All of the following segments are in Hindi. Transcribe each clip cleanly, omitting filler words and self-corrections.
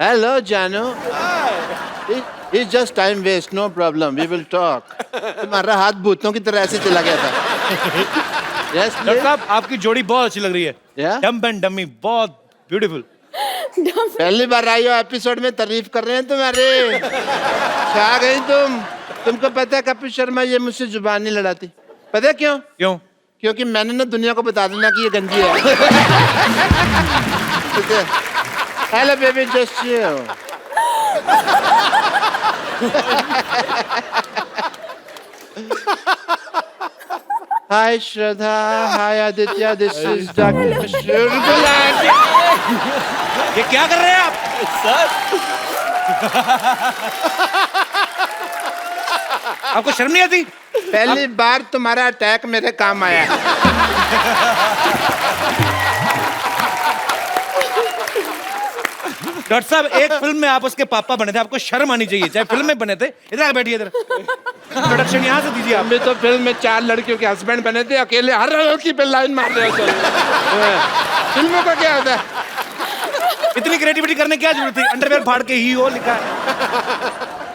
हेलो जानू। It's just time waste, no problem. We will talk. तुम्हारा हाथ भूतों की तरह ऐसे चला गया था। Yes, doctor please. साहब आपकी जोड़ी बहुत अच्छी लग रही है। Yeah? डम्ब एंड डमी बहुत ब्यूटीफुल। पहली बार आई हो एपिसोड में, तारीफ कर रहे हैं तुम्हारे। छा गई तुम। तुमको पता है कपिल शर्मा ये मुझसे जुबान नहीं लड़ाती। पता है क्यों? क्यों? क्योंकि मैंने ना दुनिया को बता देना कि ये गंजी है। Hello baby, just chill. Hi Shraddha, hi Aditya, this is doctor मशहूर गुलाटी। ये क्या कर रहे हैं आप? आपको शर्म नहीं आती? पहली बार तुम्हारा अटैक मेरे काम आया। डॉक्टर साहब एक फिल्म में आप उसके पापा बने थे, आपको शर्म आनी चाहिए, चाहे फिल्म में बने थे। इधर आके बैठिए, इधर प्रोडक्शन यहाँ से दीजिए आप। हम भी तो फिल्म में 4 लड़कियों के हस्बैंड बने थे, अकेले हर लड़की पे लाइन मार रहे हो तो। फिल्मों का क्या होता है? इतनी क्रिएटिविटी करने की क्या जरूरत थी? अंडरवेयर फाड़ के ही हो लिखा है।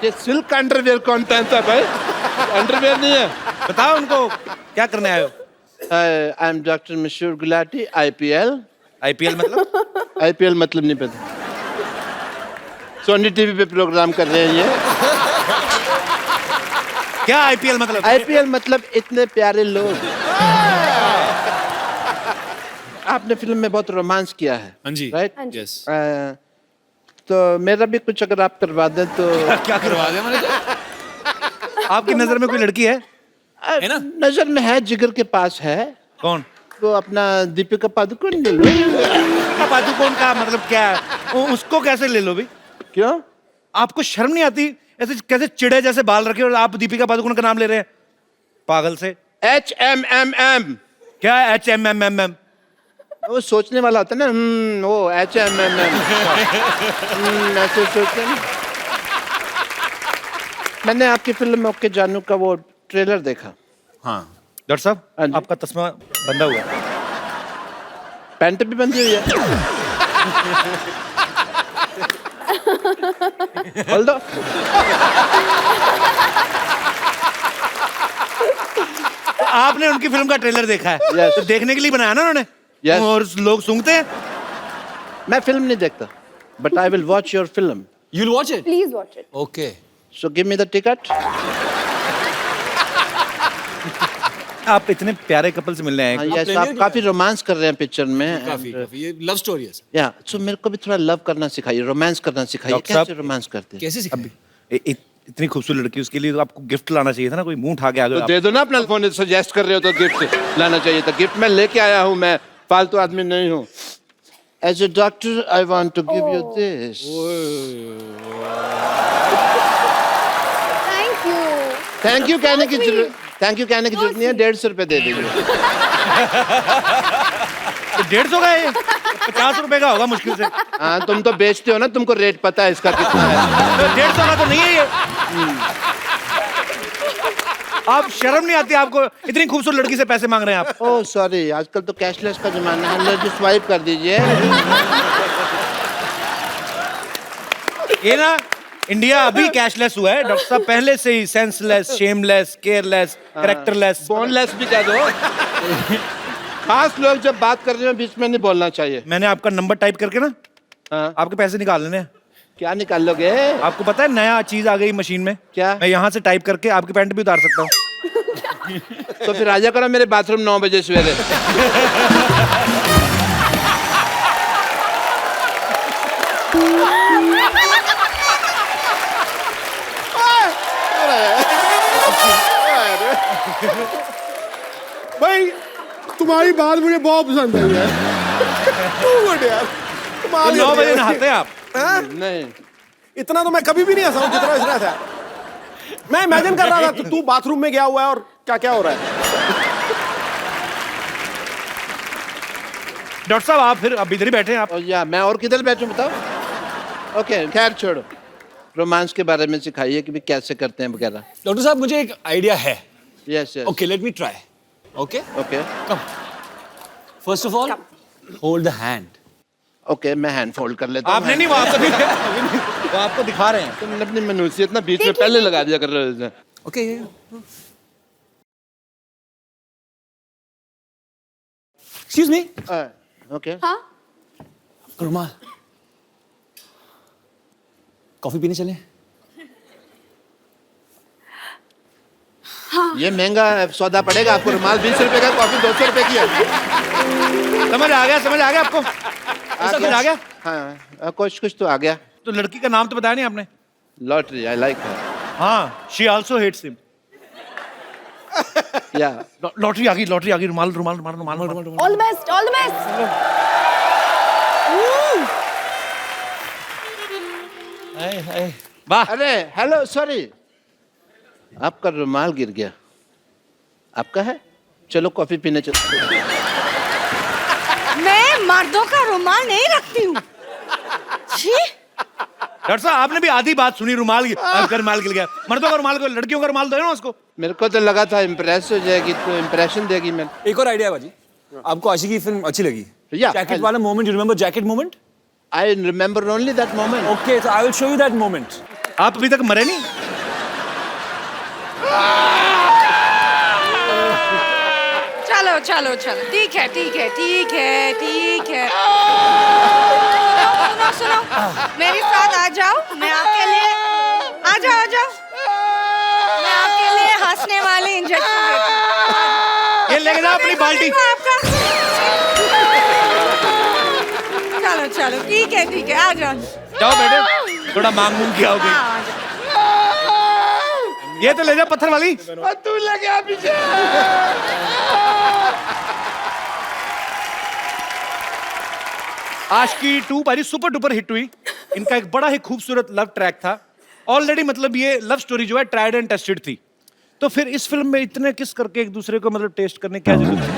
ये सिल्क अंडरवेयर कौन पहनता है भाई? अंडरवेयर नहीं है। बताओ उनको क्या करने आए हो? आई एम डॉक्टर मशहूर गुलाटी, IPL। IPL मतलब? IPL मतलब नहीं पता। सोनी टीवी पे प्रोग्राम कर रहे हैं ये। क्या IPL मतलब? IPL मतलब इतने प्यारे लोग। आपने फिल्म में बहुत रोमांस किया है। हाँ जी। राइट? यस। तो मेरा भी कुछ अगर आप करवा दें तो। क्या करवा दें मैंने? आपकी नजर में कोई लड़की है ना? नजर में है, जिगर के पास है। कौन? तो अपना दीपिका पादुकोण ले लो। पादुकोण का मतलब क्या है? उसको कैसे ले लो भी? क्यों? आपको शर्म नहीं आती? ऐसे कैसे चिड़े जैसे बाल रखे और आप दीपिका पादुकोण का नाम ले रहे हैं? पागल से। HMMM। क्या है HMMMM? वो सोचने वाला होता है ना। वो HMMM। ऐसे सोचते हैं ना। मैंने आपकी फिल्म में ओके जानू का वो ट्रेलर देखा। हाँ डॉक्टर साहब, हाँ जी। आपका तस्मा बंधा हुआ है। पैंट भी बंधी हुई है। खोल दो। तो आपने उनकी फिल्म का ट्रेलर देखा है? Yes. तो देखने के लिए बनाया ना उन्होंने? Yes. और लोग सूंघते हैं। मैं फिल्म नहीं देखता, but I will watch your film. You'll watch it? Please watch it. Okay. So give me the ticket. आप इतने प्यारे कपल से मिलने आए। हाँ, यस, प्रीमियर आप किया काफी रोमांस कर रहे हैं पिक्चर में। काफी ये लव स्टोरी है सर। या सो मेरे को भी थोड़ा लव करना सिखाइए, रोमांस करना सिखाइए। डॉक्टर साहब, कैसे रोमांस करते हैं? कैसे सिखाएं? इतनी खूबसूरत लड़की, उसके लिए तो आपको गिफ्ट लाना चाहिए था ना। कोई मुंह उठा के आ गए तो दे दो ना अपना फोन। सजेस्ट कर रहे हो तो गिफ्ट लाना चाहिए था। गिफ्ट मैं लेके आया हूँ, मैं फालतू आदमी नहीं हूँ। As a doctor I want to give you this. Thank you. Thank you कहने की जरूरत नहीं है। 150 रुपए दे दीजिए। तो 150 का है? 50 रुपए का होगा मुश्किल से। हाँ, तुम तो बेचते हो ना, तुमको रेट पता है इसका कितना है। 150 का तो नहीं है ये। आप शर्म नहीं आती आपको? इतनी खूबसूरत लड़की से पैसे मांग रहे हैं आप। ओह सॉरी, आजकल तो कैशलेस का जमाना है। लो, स्वाइप कर दीजिए। ये ना इंडिया अभी कैशलेस हुआ है डॉक्टर साहब, पहले से ही senseless, shameless, careless, characterless. Boneless भी कह दो। खास लोग जब बात कर रहे हो बीच में नहीं बोलना चाहिए। मैंने आपका नंबर टाइप करके ना हाँ। आपके पैसे निकाल लेने हैं। क्या निकाल लोगे? आपको पता है नया चीज आ गई मशीन में? क्या? मैं यहाँ से टाइप करके आपकी पैंट भी उतार सकता हूँ। तो फिर आजा करो मेरे बाथरूम 9 बजे सवेरे। भाई तुम्हारी बात मुझे बहुत पसंद आई है। Too good यार। कमाल 9 करते बजे हो। नहाते हैं आप? हाँ? नहीं, इतना तो मैं कभी भी नहीं हंसा हूं जितना हंस रहा था। मैं इमेजिन कर रहा था तू बाथरूम में गया हुआ है और क्या क्या हो रहा है। डॉक्टर साहब आप फिर अब इधर ही बैठे हैं आप। और या मैं और किधर बैठूं बताओ? ओके, खैर छोड़ो। रोमांस के बारे में सिखाइए कि भी कैसे करते हैं वगैरह। डॉक्टर साहब मुझे एक आइडिया है। Yes yes. Okay, let me try. Okay? Okay. Come. First of all, hold the hand. Okay मैं हैंड फोल्ड कर लेता हूँ। आपने नहीं, वो आपको वो आपको दिखा रहे हैं। तुमने अपनी मनुष्यत ना बीच में पहले लगा दिया कर रहे हो। Okay. Excuse me. ओके हाँ रुमाल कॉफी पीने चले? ये महंगा सौदा पड़ेगा आपको। रुमाल 20 रुपए का, कॉफी 200 रुपए की है। समझ आ गया आपको? समझ आ गया? हाँ कुछ कुछ तो आ गया। तो लड़की का नाम तो बताया नहीं आपने? लॉटरी, आई लाइक हर। हाँ, शी आल्सो हेट्स हिम। या लॉटरी आ गई, रुमाल रुमाल रुमाल रुमाल रुमाल। All the best all the best. वाह, अरे हेलो सॉरी, आपका रुमाल गिर गया। आपका है? चलो कॉफी पीने चलो। मैं मर्दों का रुमाल नहीं रखती हूँ। छी, डॉक्टर साहब आपने भी आधी बात सुनी, रुमाल गिर गया। मर्दों का रुमाल को, लड़कियों का रुमाल दो ना उसको। मेरे को तो लगा था इम्प्रेस हो जाएगी, तो इम्प्रेशन देगी। मैं एक और आइडिया बाजी, आपको आशिकी की फिल्म अच्छी लगी? Yeah, जैकेट वाला moment, you remember jacket moment? I remember only that moment. Okay, so I will show you that moment. आप अभी तक मरे नहीं? चलो चलो चलो, ठीक है ठीक है ठीक है ठीक है। सुनो सुनो, मेरे साथ आ जाओ। मैं आपके लिए आ जाओ। मैं आपके लिए हंसने वाले इंजेक्शन देती हूँ। ये लेके जाओ अपनी बाल्टी। आपका चलो चलो, ठीक है आ जाओ। जाओ बेटे, थोड़ा मांग मूंग किया होगी। हाँ, आ जाओ। ये तो ले जाओ पत्थर वाली। तू लगा पीछे। आशिकी 2 भाई सुपर डुपर हिट हुई। इनका एक बड़ा ही खूबसूरत लव ट्रैक था। ऑलरेडी मतलब ये लव स्टोरी जो है ट्राइड एंड टेस्टेड थी। तो फिर इस फिल्म में इतने किस करके एक दूसरे को मतलब टेस्ट करने क्या जरूरत थी?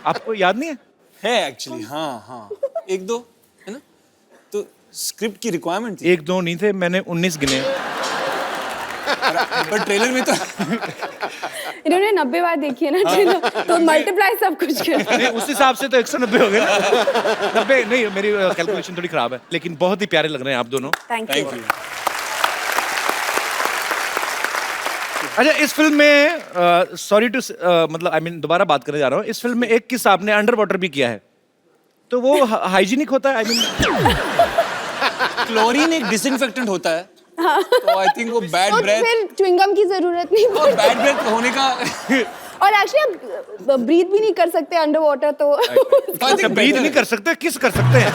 आपको याद नहीं है? है एक्चुअली, हाँ एक दो है ना, तो स्क्रिप्ट की रिक्वायरमेंट थी। 1-2 नहीं थे, मैंने 19 गिने। पर ट्रेलर में तो इन्होंने 90 बार देखी है ना ट्रेलर, तो मल्टीप्लाई सब कुछ कर। नहीं, उस हिसाब से तो 190 हो गए ना। 90 नहीं, मेरी कैलकुलेशन थोड़ी खराब है, लेकिन बहुत ही प्यारे लग रहे हैं आप दोनों। Thank thank you. यू। अच्छा, इस फिल्म में सॉरी टू मतलब आई मीन दोबारा बात करने जा रहा हूँ। इस फिल्म में एक किस्सा आपने अंडर वाटर भी किया है, तो वो हाइजीनिक होता है? आई मीन क्लोरीन एक डिसइंफेक्टेंट होता है, तो आई थिंक वो बैड तो ब्रेथ फिर च्युइंगम की जरूरत नहीं और बैड ब्रेथ होने का और एक्चुअली आप ब्रीथ भी नहीं कर सकते अंडर वाटर, तो अच्छा, ब्रीथ नहीं कर सकते, किस कर सकते हैं।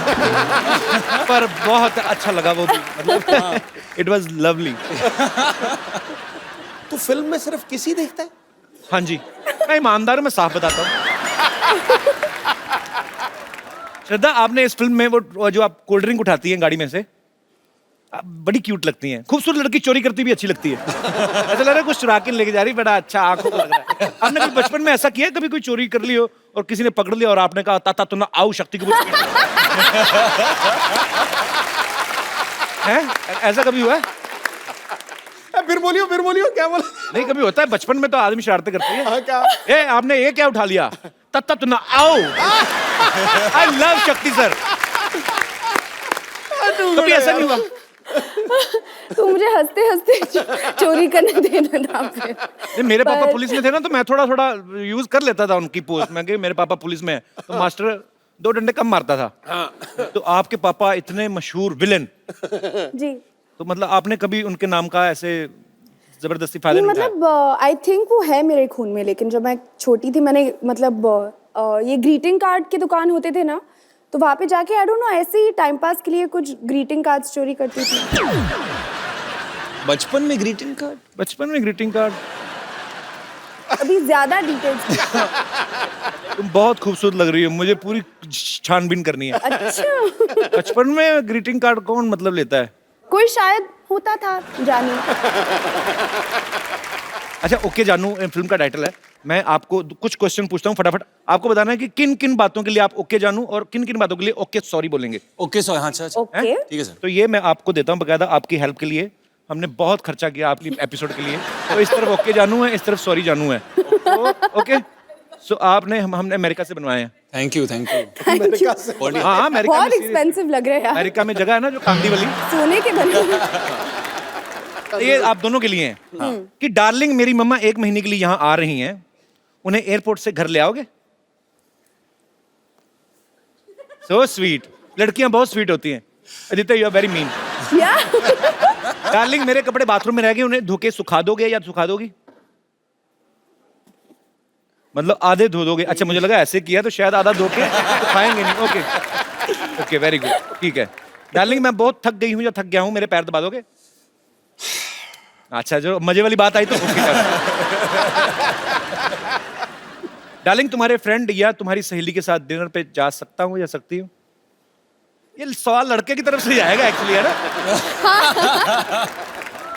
पर बहुत अच्छा लगा वो भी, मतलब इट वाज लवली। तू फिल्म में सिर्फ किसी देखता है? हाँ जी, मैं ईमानदार हूं, मैं साफ बताता हूँ। श्रद्धा, आपने इस फिल्म में वो जो आप कोल्ड ड्रिंक उठाती हैं गाड़ी में से, आप बड़ी क्यूट लगती हैं। खूबसूरत लड़की चोरी करती भी अच्छी लगती है। ऐसा लग रहा है कुछ चुरा के लेके जा रही, बड़ा अच्छा आंखों को लग रहा है। आपने कभी बचपन में ऐसा किया, कभी कोई चोरी कर ली हो और किसी ने पकड़ लिया और आपने कहा ताता तू ना आओ शक्ति को है? ऐसा कभी हुआ है? फिर बोलियो क्या बोला? नहीं, कभी होता है बचपन में तो आदमी शरारतें करती है। हाँ, क्या? ए, आपने ये क्या उठा लिया? तत्ता तू ना आओ। आई लव शक्ति सर। कभी ऐसा नहीं हुआ? तो मुझे हंसते हंसते चोरी करने देना था फिर। नहीं, मेरे पापा पुलिस में थे ना, तो मैं थोड़ा थोड़ा यूज कर लेता था उनकी पोस्ट में कि मेरे पापा पुलिस में है, तो मास्टर 2 डंडे कम मारता था। तो आपके पापा इतने मशहूर विलेन, जी तो मतलब आपने कभी उनके नाम का ऐसे जबरदस्ती फायदा नहीं, नहीं उठाया? मतलब आई थिंक वो है मेरे खून में, लेकिन जब मैं छोटी थी मैंने मतलब ये ग्रीटिंग कार्ड के दुकान होते थे ना, तो वहाँ पे जाके आई डोंट नो ऐसे ही टाइम पास के लिए कुछ ग्रीटिंग कार्ड्स चोरी करती थी। बचपन में ग्रीटिंग कार्ड? बचपन में ग्रीटिंग कार्ड? अभी ज्यादा डिटेल्स। तुम बहुत खूबसूरत लग रही हो, मुझे पूरी छानबीन करनी है। अच्छा बचपन में ग्रीटिंग कार्ड कौन मतलब लेता है? कोई शायद होता था, जाने। अच्छा, ओके जानू फिल्म का टाइटल है। मैं आपको कुछ क्वेश्चन पूछता हूँ, फटाफट आपको बताना है कि किन किन बातों के लिए आप ओके जानू और किन किन बातों के लिए ओके सॉरी बोलेंगे। ओके सो हाँ, अच्छा ओके ठीक है सर। तो ये मैं आपको देता हूँ बकायदा आपकी हेल्प के लिए। हमने बहुत खर्चा किया आपकी एपिसोड के लिए, तो इस तरफ ओके जानू है, इस तरफ सॉरी जानू है। ओके सो आपने हमने अमेरिका से बनवाए हैं। Thank you Thank you. Body हाँ अमेरिका बहुत में serious- एक्सपेंसिव लग रहे हैं यार, अमेरिका में जगह है ना जो कांदी वाली, सोने के बने हुए। ये आप दोनों के लिए हैं कि डार्लिंग मेरी मम्मा 1 महीने के लिए यहाँ आ रही हैं, उन्हें एयरपोर्ट से घर ले आओगे? सो स्वीट, लड़कियां बहुत स्वीट होती हैं। Aditya you are very mean. या डार्लिंग मेरे कपड़े बाथरूम में रह गए, उन्हें धो के सुखा दोगे या सुखा दोगी? मतलब आधे धो दोगे? अच्छा मुझे लगा ऐसे किया तो शायद आधा धो के सुखाएंगे नहीं। ओके ओके वेरी गुड, ठीक है। डार्लिंग मैं बहुत थक गई हूँ या थक गया हूँ, मेरे पैर दबा दोगे? अच्छा जो मजे वाली बात आई तो उसकी तरफ। डार्लिंग तुम्हारे फ्रेंड या तुम्हारी सहेली के साथ डिनर पे जा सकता हूँ या सकती हूँ? ये सवाल लड़के की तरफ से आएगा एक्चुअली, है ना?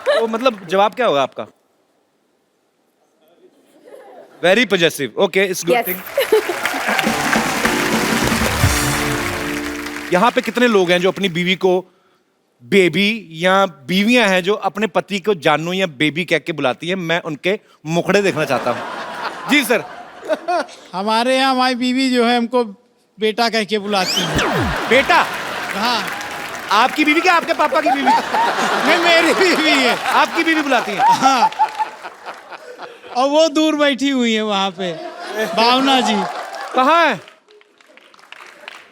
तो मतलब जवाब क्या होगा आपका? Very positive, okay it's good Yes. Thing. यहाँ पे कितने लोग हैं जो अपनी बीवी को बेबी, या बीवियां हैं जो अपने पति को जानू या बेबी कह के बुलाती हैं? मैं उनके मुखड़े देखना चाहता हूँ। जी सर। हमारे यहाँ हमारी बीवी जो है हमको बेटा कह के बुलाती है। बेटा? हाँ, आपकी बीवी क्या आपके पापा की बीवी? नहीं मेरी बीवी है। आपकी बीवी बुलाती है? हाँ, और वो दूर बैठी हुई है वहाँ पे, भावना जी। कहाँ है?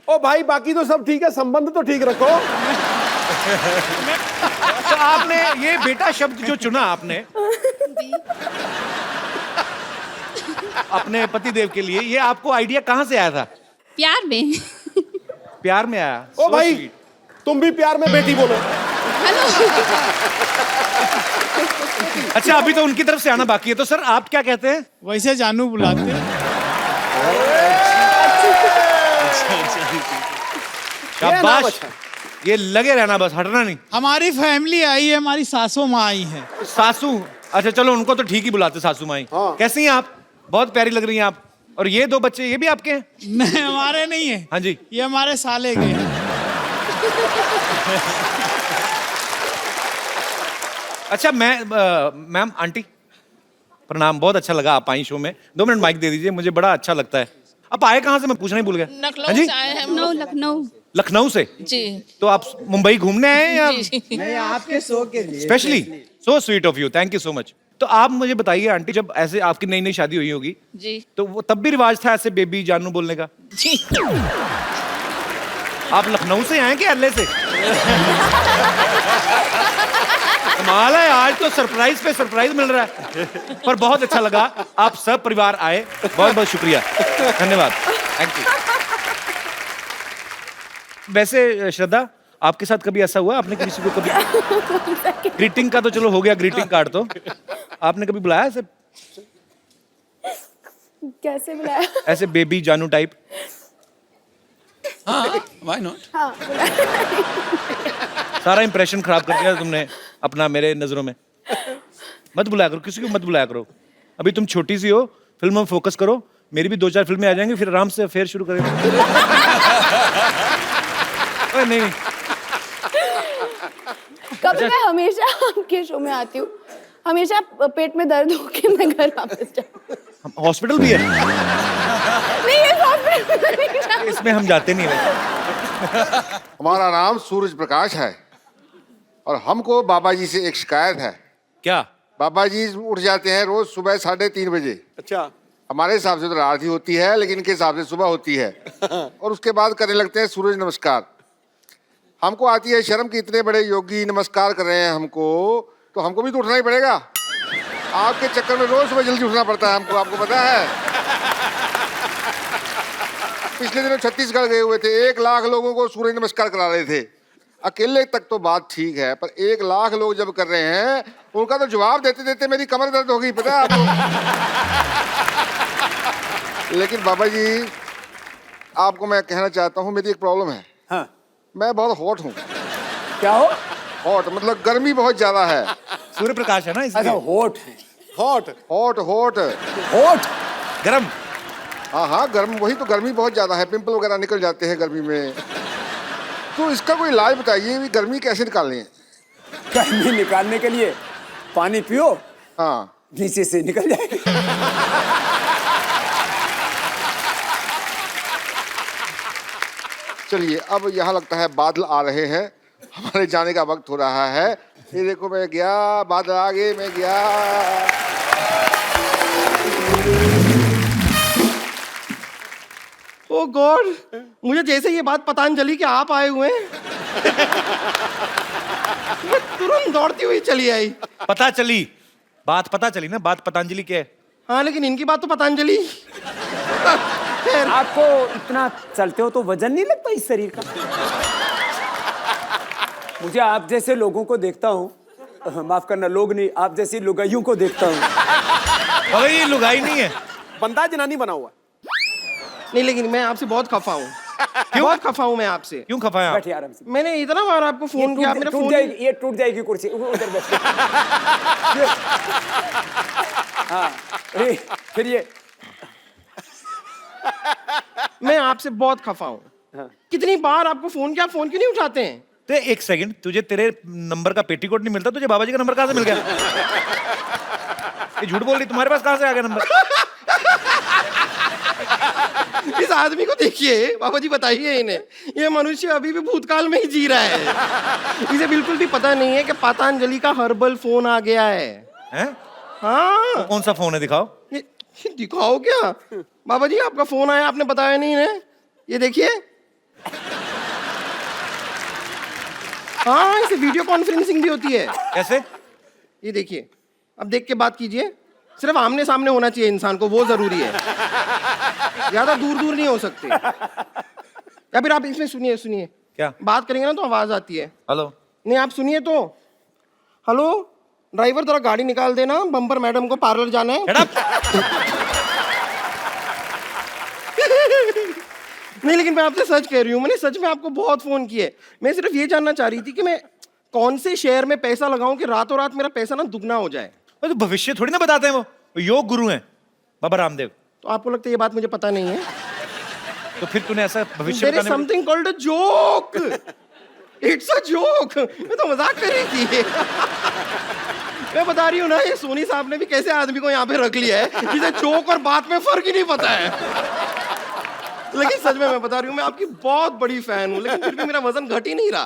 ओ भाई बाकी तो सब ठीक है, संबंध तो ठीक रखो। तो आपने ये बेटा शब्द जो चुना आपने अपने पतिदेव के लिए, ये आपको आइडिया कहाँ से आया था? प्यार में। प्यार में आया? ओ So भाई sweet. तुम भी प्यार में बेटी बोलो। अच्छा अभी तो उनकी तरफ से आना बाकी है, तो सर आप क्या कहते हैं? वैसे जानू बुलाते हैं। शाबाश, अच्छा। ये लगे रहना बस, हटना नहीं। हमारी फैमिली आई है, हमारी सासू माँ आई है। सासू? अच्छा चलो उनको तो ठीक ही बुलाते सासू माई। हाँ। कैसी हैं आप? बहुत प्यारी लग रही हैं आप। और ये 2 बच्चे ये भी आपके हैं? नहीं हमारे नहीं है, हाँ जी। ये हमारे साले के हैं। अच्छा मैम आंटी प्रणाम, बहुत अच्छा लगा आप आई शो में। 2 मिनट माइक दे दीजिए, मुझे बड़ा अच्छा लगता है। आप आए कहाँ से, मैं पूछना ही भूल गया। हाँ लखनऊ जी? से आए हैं हम लोग। लखनऊ लखनऊ से? जी। तो आप मुंबई घूमने आए हैं या नहीं, आपके शो के लिए specially? So sweet of you, thank you so much. तो आप मुझे बताइए आंटी, जब ऐसे आपकी नई नई शादी हुई होगी जी तो वो तब भी रिवाज था ऐसे बेबी जानू बोलने का? जी। आप लखनऊ से आए कि अल्ले से? कमाल है, आज तो सरप्राइज पे सरप्राइज मिल रहा है। पर बहुत अच्छा लगा, आप सब परिवार आए, बहुत बहुत शुक्रिया, धन्यवाद, थैंक यू। वैसे श्रद्धा आपके साथ कभी ऐसा हुआ, आपने किसी को कभी ग्रीटिंग का तो चलो हो गया, ग्रीटिंग कार्ड तो आपने कभी बुलाया ऐसे कैसे बुलाया? ऐसे बेबी जानू टाइप? हाँ व्हाई नॉट। हाँ बुलाया। सारा इंप्रेशन खराब कर दिया तुमने अपना मेरे नजरों में। मत बुलाया करो, किसी को मत बुलाया करो। अभी तुम छोटी सी हो, फिल्म में फोकस करो। मेरी भी 2-4 फिल्में आ जाएंगी, फिर आराम से अफेयर शुरू करेंगे। नहीं नहीं, कभी मैं हमेशा आपके शो में आती हूँ, हमेशा पेट में दर्द होके मैं घर वापस जाती हूँ। हॉस्पिटल भी है नहीं ये हॉस्पिटल नहीं जाती। इसमें, हम जाते नहीं वैसे। हमारा नाम सूरज प्रकाश है और हमको बाबा जी से एक शिकायत है। क्या? बाबा जी उठ जाते हैं रोज सुबह 3:30 बजे। अच्छा हमारे हिसाब से तो रात ही होती है, लेकिन इनके हिसाब से सुबह होती है। और उसके बाद करने लगते हैं सूरज नमस्कार। हमको आती है शर्म कि इतने बड़े योगी नमस्कार कर रहे हैं हमको, तो हमको भी तो उठना ही पड़ेगा। आपके चक्कर में रोज सुबह जल्दी उठना पड़ता है हमको, आपको पता है। पिछले दिनों छत्तीसगढ़ गए हुए थे, 1 लाख लोगों को सूर्य नमस्कार करा रहे थे। अकेले तक तो बात ठीक है, पर 1 लाख लोग जब कर रहे हैं, उनका तो जवाब देते देते मेरी कमर दर्द हो गई, पता है आपको। लेकिन बाबा जी आपको मैं कहना चाहता हूँ, मेरी एक प्रॉब्लम है। हाँ मैं बहुत हॉट हूँ। क्या हो? हॉट मतलब गर्मी बहुत ज्यादा है। सूर्य प्रकाश है ना अच्छा इसलिए। होट है। हॉट हॉट हॉट होट गरम। हाँ हाँ गर्म, वही तो, गर्मी बहुत ज्यादा है, पिंपल वगैरह निकल जाते हैं गर्मी में। तो इसका कोई इलाज बताइए, भी गर्मी कैसे निकालनी है? गर्मी निकालने के लिए पानी पियो, हाँ नीचे से निकल जाएगी। चलिए अब यहाँ लगता है बादल आ रहे हैं, हमारे जाने का वक्त हो रहा है। ये देखो मैं गया, बादल आ गए, मैं गया। ओ गॉड, मुझे जैसे ये बात पतंजलि कि आप आए हुए हैं मैं तुरंत दौड़ती हुई चली आई। पता चली ना, बात पतंजलि क्या है? हाँ लेकिन इनकी बात तो पतंजलि। आपको इतना चलते हो तो वजन नहीं लगता इस शरीर का? मुझे आप जैसे लोगों को देखता हूँ, माफ करना लोग नहीं, आप जैसी लुगाइयों को देखता हूँ। अबे ये लुगाई नहीं है, बंदा जनानी बना हुआ नहीं, लेकिन मैं आपसे बहुत खफा हूँ। बहुत खफा हूँ मैं आपसे। क्यों खफा है आप? बैठिए आराम से। मैंने इतना बार आपको फोन किया, आप मेरा फोन ये टूट जाएगी कुर्सी, उधर बैठ। हाँ, फिर ये मैं आपसे बहुत खफा हूँ। हाँ। कितनी बार आपको फोन किया, फोन क्यों नहीं उठाते हैं? तो एक सेकंड, तुझे तेरे नंबर का पेटीकोट नहीं मिलता, तुझे बाबा जी का नंबर कहाँ से मिल गया? ये झूठ बोल रही, तुम्हारे पास कहाँ से आ गया नंबर? इस आदमी को देखिए, बाबा जी बताइए इन्हें, ये मनुष्य अभी भी भूतकाल में ही जी रहा है। इसे बिल्कुल भी पता नहीं है कि पतंजलि का हर्बल फोन आ गया है। हैं? हाँ, कौन सा फोन है, दिखाओ। ये दिखाओ क्या? बाबा जी आपका फोन आया, आपने बताया नहीं है। ये देखिए, हाँ इसे वीडियो कॉन्फ्रेंसिंग भी होती है। कैसे? ये देखिए, अब देख के बात कीजिए। सिर्फ आमने सामने होना चाहिए इंसान को, वो जरूरी है, ज्यादा दूर दूर नहीं हो सकते। या फिर आप इसमें सुनिए क्या? बात करेंगे ना तो आवाज आती है। हेलो। नहीं आप सुनिए तो। हेलो ड्राइवर, जरा गाड़ी निकाल देना, बम्पर मैडम को पार्लर जाना है। Shut up! नहीं लेकिन मैं आपसे सच कह रही हूँ, मैंने सच में आपको बहुत फोन किए। मैं सिर्फ ये जानना चाह रही थी कि मैं कौन से शेयर में पैसा लगाऊं कि रातों रात मेरा पैसा ना दुगना हो जाए। तो भविष्य थोड़ी ना बताते हैं, वो योग गुरु हैं बाबा रामदेव। तो आपको लगता है ये बात मुझे पता नहीं है? तो फिर तूने ऐसा भविष्य There is बताने में- something called a joke. It's a joke. मैं तो मजाक कर रही थी। मैं बता रही हूँ ना, ये सोनी साहब ने भी कैसे आदमी को यहाँ पे रख लिया है जिसे जोक और बात में फर्क ही नहीं पता है। लेकिन सच में मैं बता रही हूँ, मैं आपकी बहुत बड़ी फैन हूँ, लेकिन फिर भी मेरा वजन घट ही नहीं रहा।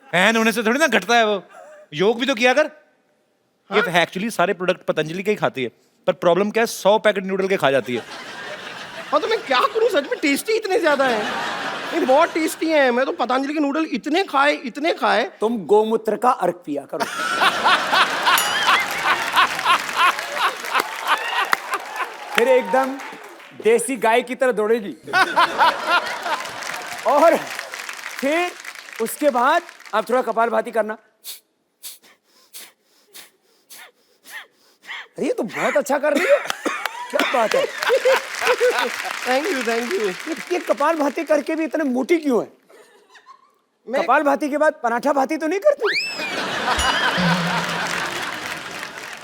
फैन होने से थोड़ी ना घटता है वो। योग भी तो किया कर। ये एक्चुअली सारे प्रोडक्ट पतंजलि के ही खाती है, पर प्रॉब्लम क्या है, 100 पैकेट नूडल के खा जाती है। हाँ तो मैं क्या करूँ, सच में टेस्टी इतने ज्यादा है, ये बहुत टेस्टी है। मैं तो पतंजलि के नूडल इतने खाए। तुम गोमूत्र का अर्क पिया करो। फिर एकदम देसी गाय की तरह दौड़ेगी। और फिर उसके बाद आप थोड़ा कपालभाति करना। अरे ये तो बहुत अच्छा कर रही है, क्या बात है। Thank you. ये कपालभाति करके भी इतने मोटी क्यों है? कपालभाति के बाद पराठा भाती तो नहीं करती?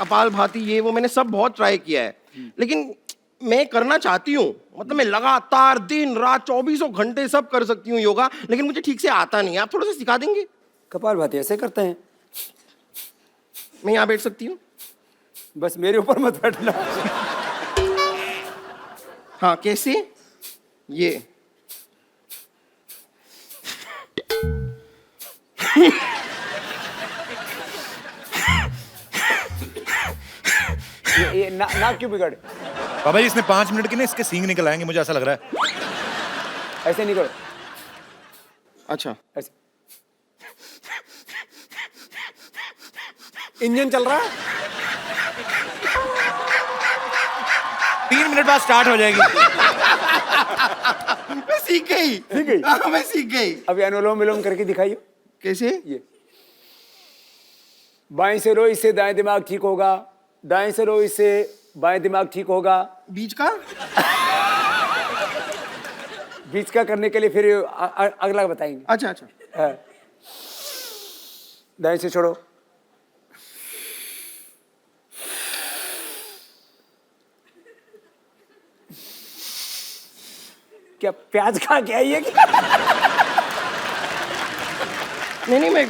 कपाल भाती ये वो मैंने सब बहुत ट्राई किया है, लेकिन मैं करना चाहती हूँ। मतलब मैं लगातार दिन रात 24 घंटे सब कर सकती हूँ योगा, लेकिन मुझे ठीक से आता नहीं है। आप थोड़ा सा सिखा देंगे? कपालभाति ऐसे करते हैं। मैं यहाँ बैठ सकती हूँ? बस मेरे ऊपर मत बैठना। हाँ कैसे? ये ये नाक क्यों बिगड़े? बाबा जी इसने 5 मिनट के ना इसके सींग निकल आएंगे, मुझे ऐसा लग रहा है। ऐसे नहीं करो। अच्छा, ऐसे। इंजन चल रहा है? 3 मिनट बाद स्टार्ट हो जाएगी। मैं सीख गई। हाँ, मैं सीख गई। अभी अनुलोम विलोम करके दिखाइए। कैसे? ये बाएं से रो, इससे दाएं दिमाग ठीक होगा। दाएं से रो, इससे बाएं दिमाग ठीक होगा। बीच का? बीच का करने के लिए फिर अगला बताएंगे। अच्छा। हाँ। दाएं से छोड़ो। क्या प्याज खा के आई है क्या? नहीं मैं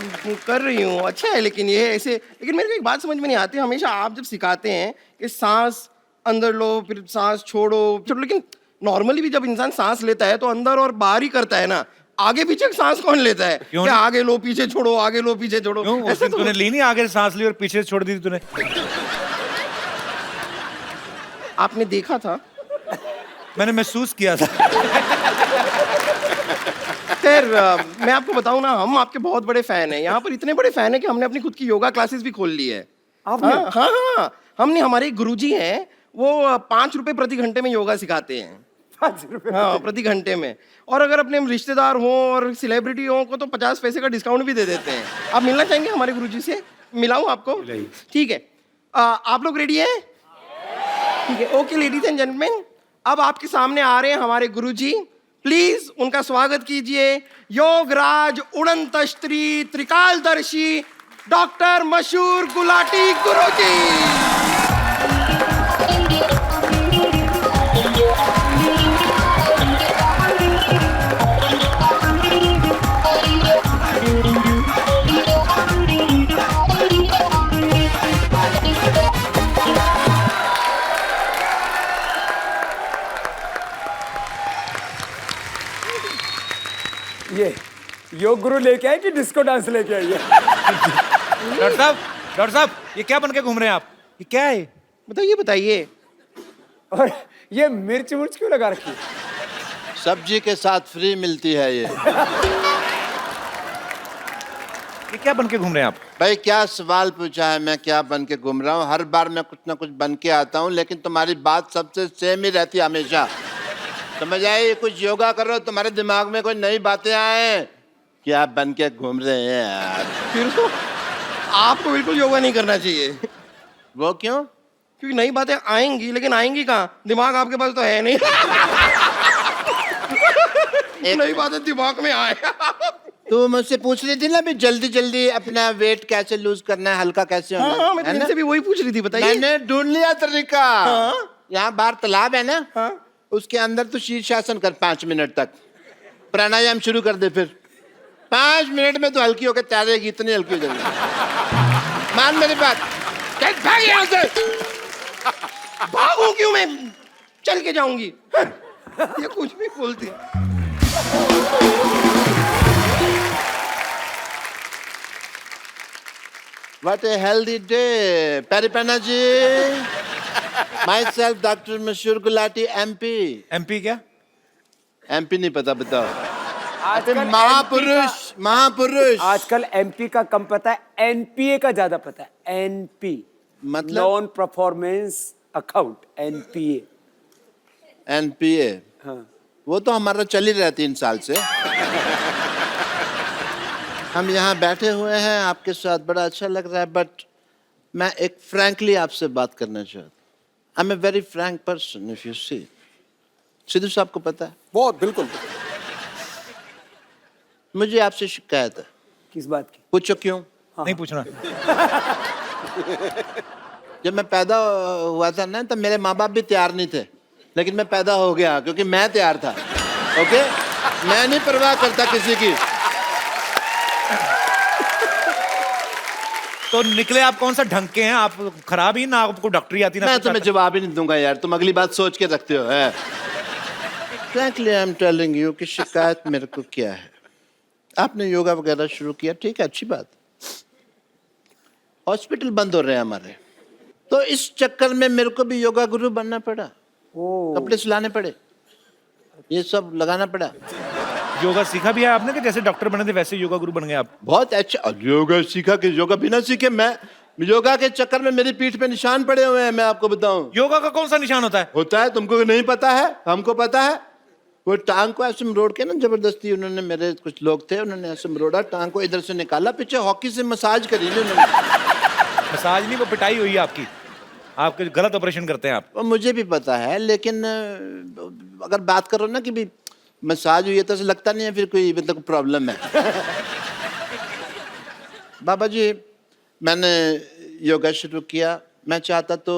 कर रही हूँ, अच्छा है। लेकिन ये ऐसे, लेकिन मेरे को एक बात समझ में नहीं आती। हमेशा आप जब सिखाते हैं कि सांस अंदर लो फिर सांस छोड़ो, लेकिन नॉर्मली भी जब इंसान सांस लेता है तो अंदर और बाहर ही करता है ना। आगे पीछे की सांस कौन लेता है? क्यों क्या नहीं? आगे लो पीछे छोड़ो, आगे लो पीछे छोड़ो, क्यों? उस ऐसे दिन तो तूने ली नहीं, आगे से सांस ली और पीछे से छोड़ दी थी तूने। आपने देखा था? मैंने महसूस किया था। खैर मैं आपको बताऊं ना, हम आपके बहुत बड़े फैन हैं। यहाँ पर इतने बड़े फैन हैं कि हमने अपनी खुद की योगा क्लासेस भी खोल ली है। आपने? हाँ हाँ हाँ, हमने, हमारे एक गुरुजी हैं, वो 5 रुपए प्रति घंटे में योगा सिखाते हैं। 5 रुपए? हाँ, प्रति घंटे में। और अगर अपने रिश्तेदार हों और सेलिब्रिटी हों को तो 50 पैसे का डिस्काउंट भी दे देते हैं। आप मिलना चाहेंगे हमारे गुरुजी से? मिलाऊं आपको? ठीक है। आप लोग रेडी हैं? ठीक है। ओके लेडीज एंड जेंटलमैन, अब आपके सामने आ रहे हैं हमारे गुरुजी। प्लीज उनका स्वागत कीजिए, योगराज उड़ंत स्त्री त्रिकालदर्शी डॉक्टर मशहूर गुलाटी गुरुजी। ये योग गुरु लेके आए कि डिस्को डांस लेके आई है? डॉक्टर साहब, ये क्या बन के घूम रहे हैं आप? ये क्या है? बताइए बताइए। और ये मिर्च मुर्च क्यों लगा रखी है? सब्जी के साथ फ्री मिलती है ये। ये क्या बन के घूम रहे हैं आप? भाई क्या सवाल पूछा है, मैं क्या बन के घूम रहा हूँ? हर बार मैं कुछ ना कुछ बन के आता हूँ, लेकिन तुम्हारी बात सबसे सेम ही रहती है हमेशा। समझ आए? कुछ योगा करो, तुम्हारे दिमाग में कोई नई बातें आए, क्या बन के घूम रहे हैं यार? फिर तो आपको बिल्कुल योगा नहीं करना चाहिए। वो क्यों? क्योंकि नई बातें आएंगी, लेकिन आएंगी कहाँ? दिमाग आपके पास तो है नहीं। नई बातें दिमाग में आए। तू मुझसे पूछ रही थी ना भी जल्दी जल्दी अपना वेट कैसे लूज करना है, हल्का कैसे होना हाँ, मैं है ना? इनसे भी वही पूछ रही थी, बताइए। मैंने ढूंढ लिया तरीका। हाँ? यहाँ बाहर तालाब है ना, हाँ? उसके अंदर तू शीर्षासन कर 5 मिनट तक, प्राणायाम शुरू कर दे, फिर 5 मिनट में तो हल्की होकर तैरेगी, इतनी हल्की हो जाएगी। मान मेरी बात, चल भाग यहाँ से। भागूं क्यों मैं? चल के जाऊंगी। ये कुछ भी बोलती है। What a healthy day, Paripana ji. Myself, Dr. Mashur Gulati, MP. MP क्या? MP नहीं पता, बताओ। आजकल महापुरुष, महापुरुष। आजकल एमपी का कम पता है, एनपीए का ज्यादा पता है। एनपी मतलब? Non performance account, NPA. NPA, हाँ। वो तो हमारा चल ही रहा 3 साल से। हम यहाँ बैठे हुए हैं आपके साथ, बड़ा अच्छा लग रहा है, बट मैं एक फ्रैंकली आपसे बात करना चाहता हूँ। I am a very frank person, if you see. Sidhu साहब को पता है, बहुत बिल्कुल। मुझे आपसे शिकायत है। किस बात की? पूछो क्यों? नहीं पूछना। जब मैं पैदा हुआ था ना, तब मेरे माँ बाप भी तैयार नहीं थे, लेकिन मैं पैदा हो गया क्योंकि मैं तैयार था। ओके, मैं नहीं परवाह करता किसी की। तो निकले आप कौन सा ढंग के हैं? आप खराब ही ना, आपको डॉक्टरी आती ना। मैं कुछ तुम्हें आता। जवाब ही नहीं दूंगा यार, तुम अगली बात सोच के रखते हो। है frankly I am telling you कि शिकायत मेरे को क्या है। आपने योगा वगैरह शुरू किया, ठीक है, अच्छी बात। हॉस्पिटल बंद हो रहे हैं हमारे, तो इस चक्कर में मेरे को भी योगा गुरु बनना पड़ा। कपड़े सिलाने पड़े, ये सब लगाना पड़ा। योगा सीखा भी है आपने कि जैसे डॉक्टर बने थे वैसे योगा गुरु बन गए आप? बहुत अच्छा। और योगा सीखा कि योगा बिना सीखे, मैं योगा के चक्कर में मेरी पीठ पे निशान पड़े हुए हैं, मैं आपको बताऊं। योगा का कौन सा निशान होता है? होता है, तुमको नहीं पता है, हमको पता है। वो टांग को ऐसे मरोड़ के ना, जबरदस्ती उन्होंने, मेरे कुछ लोग थे, उन्होंने ऐसे मरोड़ा, टांग को इधर से निकाला, पीछे हॉकी से मसाज करी ना उन्होंने। मसाज नहीं, वो पिटाई हुई है आपकी। आपके गलत ऑपरेशन करते हैं आप। वो मुझे भी पता है, लेकिन अगर बात करो ना कि भी मसाज हुई है, तो ऐसा लगता नहीं है फिर कोई मतलब प्रॉब्लम है। बाबा जी, मैंने योगा शुरू किया, मैं चाहता तो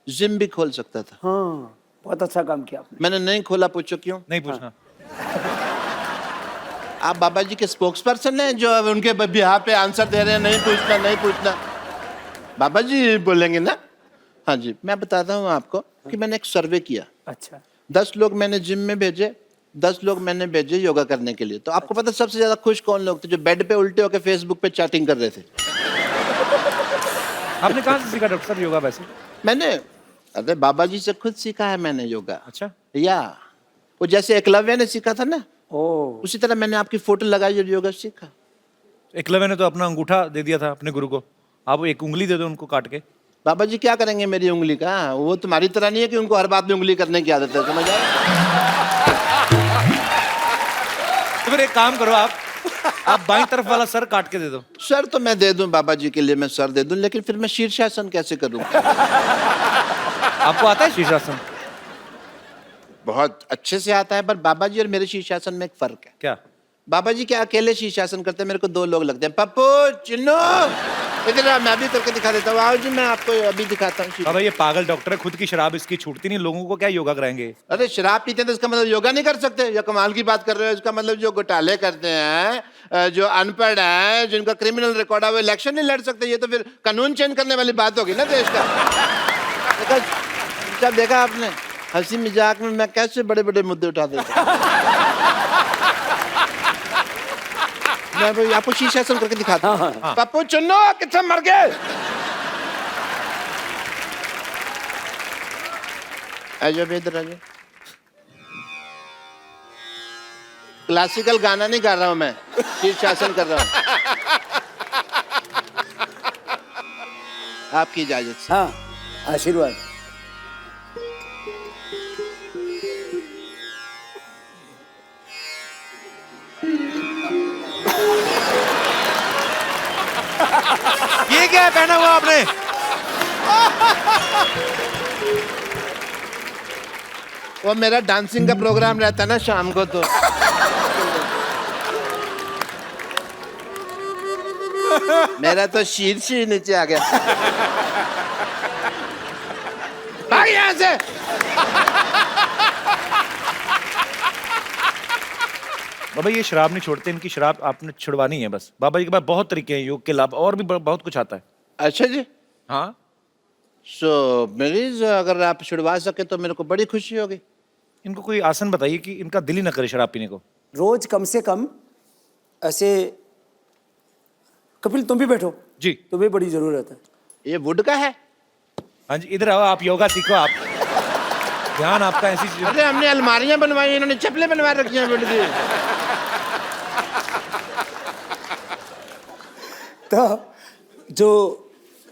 जिम भी खोल सकता था। हाँ, बहुत अच्छा काम किया आपने। मैंने नहीं खोला, पूछो क्यों? नहीं पूछना। आप बाबा जी के स्पोक्स पर्सन हैं जो अब उनके बिहार पे आंसर दे रहे हैं, नहीं पूछना, नहीं पूछना। बाबा जी बोलेंगे ना। हाँ जी, मैं बताता हूँ आपको कि मैंने एक सर्वे किया। अच्छा। 10 लोग मैंने जिम में भेजे, 10 लोग मैंने भेजे योगा करने के लिए। तो आपको पता है सबसे ज्यादा खुश कौन लोग थे? जो बेड पे उल्टे होकर फेसबुक पे चैटिंग कर रहे थे। आपने कहाँ से सीखा डॉक्टर साहब योगा वैसे? मैंने अरे बाबा जी से खुद सीखा है मैंने योगा। अच्छा। या वो जैसे एकलव्य ने सीखा था ना, ओ उसी तरह मैंने आपकी फोटो लगाई और योगा सीखा। एकलव्य ने तो अपना अंगूठा दे दिया था अपने गुरु को, आप एक उंगली दे दो उनको काट के। बाबा जी क्या करेंगे मेरी उंगली का? वो तुम्हारी तरह नहीं है कि उनको हर बात में उंगली करने की आदत है, समझ आए? तो फिर एक काम करो, आप बाईं तरफ वाला सर काट के दे दो। सर तो मैं दे दूं बाबा जी के लिए, मैं सर दे दूं, लेकिन फिर मैं शीर्षासन कैसे करूं? आपको आता है शीर्षासन? बहुत अच्छे से आता है, पर बाबा जी और मेरे शीर्षासन में एक फर्क है। क्या? बाबा जी क्या अकेले शीर्षासन करते हैं, मेरे को 2 लोग लगते हैं। पप्पू चिन्नू इधर आ, मैं अभी करके दिखा देता हूँ। आओ जी, मैं आपको अभी दिखाता हूँ। बाबा ये पागल डॉक्टर है, खुद की शराब इसकी छूटती नहीं, लोगों को क्या योगा कराएंगे? अरे शराब पीते हैं तो इसका मतलब योगा नहीं कर सकते? या कमाल की बात कर रहे हो? इसका मतलब जो घोटाले करते हैं, जो अनपढ़ हैं, जिनका क्रिमिनल रिकॉर्ड है, वो इलेक्शन नहीं लड़ सकते? ये तो फिर कानून चेंज करने वाली बात होगी ना देश का। जब देखा आपने हंसी मजाक में मैं कैसे बड़े बड़े मुद्दे उठा देता हूं। मैं भाई आपको शीर्षासन करके दिखाता हूँ। पप्पू चुन्नो कितना मर गए? आजो इधर आजो। क्लासिकल गाना नहीं गा रहा हूं मैं, शीर्षासन कर रहा हूं। आपकी इजाजत से। हाँ, आशीर्वाद। ये क्या है पहना हुआ आपने? वो मेरा डांसिंग का प्रोग्राम रहता है ना शाम को, तो मेरा तो शीर्ष ही नीचे आ गया। भाग यहाँ से। बाबा ये शराब नहीं छोड़ते, इनकी शराब आपने छुड़वानी है बस। बाबा जी के पास बहुत तरीके हैं योग के लाभ, और भी बहुत कुछ आता है। अच्छा जी। हाँ सो मरीज अगर आप छुड़वा सके तो मेरे को बड़ी खुशी होगी। इनको कोई आसन बताइए कि इनका दिल ही ना करे शराब पीने को। रोज कम से कम ऐसे। कपिल तुम भी बैठो जी। तुम्हें बड़ी जरूरत है। ये वुड का है? हाँ जी, इधर आओ, आप योगा सीखो। आप ध्यान आपका ऐसी चीज। अरे हमने अलमारियां बनवाई, इन्होंने चप्पलें बनवा रखी हैं वुड की। तो जो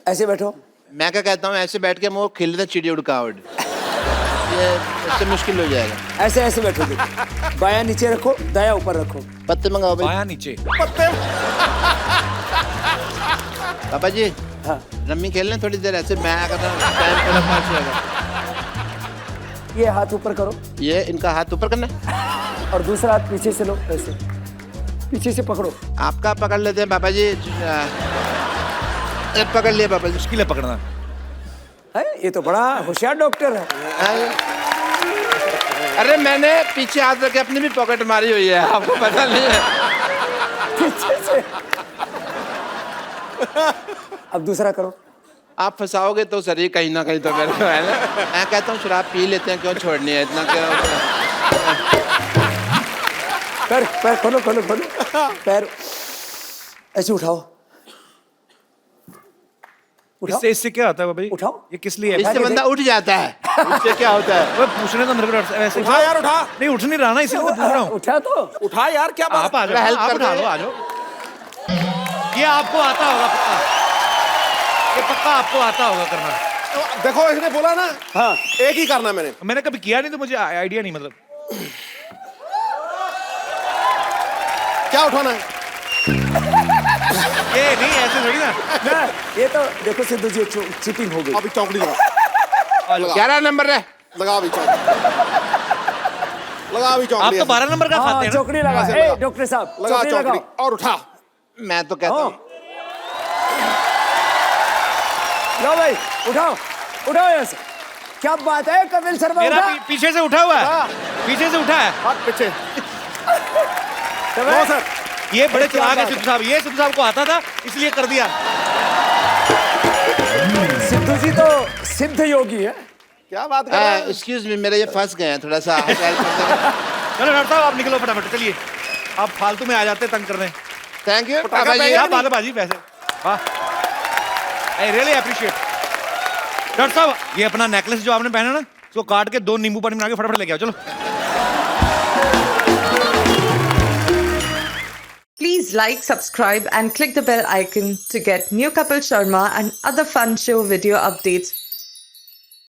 ऐसे बैठो। मैं क्या कहता हूँ, ऐसे बैठ के मुँह खिल चिड़ी उड़कावट, ये इससे मुश्किल हो जाएगा। ऐसे ऐसे बैठो, देखो बायां नीचे रखो, दायां ऊपर रखो। पत्ते मंगाओ भाई। बायां नीचे। पापा जी हाँ, रम्मी खेल लें थोड़ी देर ऐसे, मैं अगर टाइम थोड़ा पास जाएगा। ये हाथ ऊपर करो ये इनका हाथ ऊपर करना है और दूसरा हाथ पीछे से लो, ऐसे पीछे से पकड़ो। आपका पकड़ लेते हैं पापा जी। पकड़ लिया पापा जी। मुश्किल है पकड़ना। है, ये तो बड़ा होशियार डॉक्टर है। अरे मैंने पीछे हाथ रखे अपनी भी पॉकेट मारी हुई है, आपको पता नहीं है? पीछे से। अब दूसरा करो। आप फंसाओगे तो सर ही कहीं ना कहीं तो मेरे को है ना। मैं कहता हूँ शराब पी लेते हैं, क्यों छोड़नी है इतना, क्यों? पैर पैर खोलो खोलो खोलो, पैर ऐसे उठाओ। उठाओ, इससे क्या होता है बाबा जी? उठाओ। ये किस लिए है? इससे बंदा उठ जाता है। इससे क्या होता है? वो पूछने तो मेरे को डॉक्टर साहब ऐसे। उठा यार, उठा। नहीं उठ नहीं रहा ना, इसीलिए तो पूछ रहा हूँ। उठा तो उठा यार, क्या बात? आप आ जाओ, हेल्प आप कर उठा दो। लो, आ जाओ। ये आपको आता होगा पक्का, ये पक्का आपको आता होगा करना। देखो इसने बोला ना, हाँ, एक ही करना मैंने। मैंने कभी किया नहीं तो मुझे आइडिया नहीं, मतलब क्या उठाना है? ये नहीं ऐसे थोड़ी ना। ना ये तो देखो सिद्धू जी चीटिंग हो गई। अभी चौकड़ी लगा। 11 नंबर है। लगा अभी चौकड़ी। लगा अभी आप चौकड़ी। तो 12 नंबर का हाँ, खाते हैं ना? चौकड़ी लगा। ऐसे ए, लगा। डॉक्टर साहब लगा चौकड़ी चौकड़ी लगाओ। और उठा। मैं तो कहता हूँ लो भाई, उठाओ उठाओ यहाँ से। क्या बात है कपिल शर्मा, मेरा उठा। पीछे से उठा हुआ है, पीछे से उठा है। हाथ पीछे। तो नो भाई, सर। ये बड़े क्या चलाक है बात सिद्धू साहब, ये सिद्धू साहब को आता था इसलिए कर दिया। सिद्धू जी तो सिद्ध योगी है। क्या बात कर रहा है? एक्सक्यूज मी, मेरे ये फंस गए हैं थोड़ा सा। हेल्प कर देंगे? चलो डॉक्टर साहब आप निकलो फटाफट, चलिए आप फालतू में आ जाते तंग कर रहे हैं। थैंक यू पटाखा बाबा जी। क्या बात है बाजी, पैसे वाह, आई रियली अप्रिशिएट। डॉक्टर साहब ये अपना नेकलेस जो आपने पहना ना, उसको काट के 2 नींबू पानी बना के फटाफट लेके आओ, चलो। Please like, subscribe and click the bell icon to get new Kapil Sharma and other fun show video updates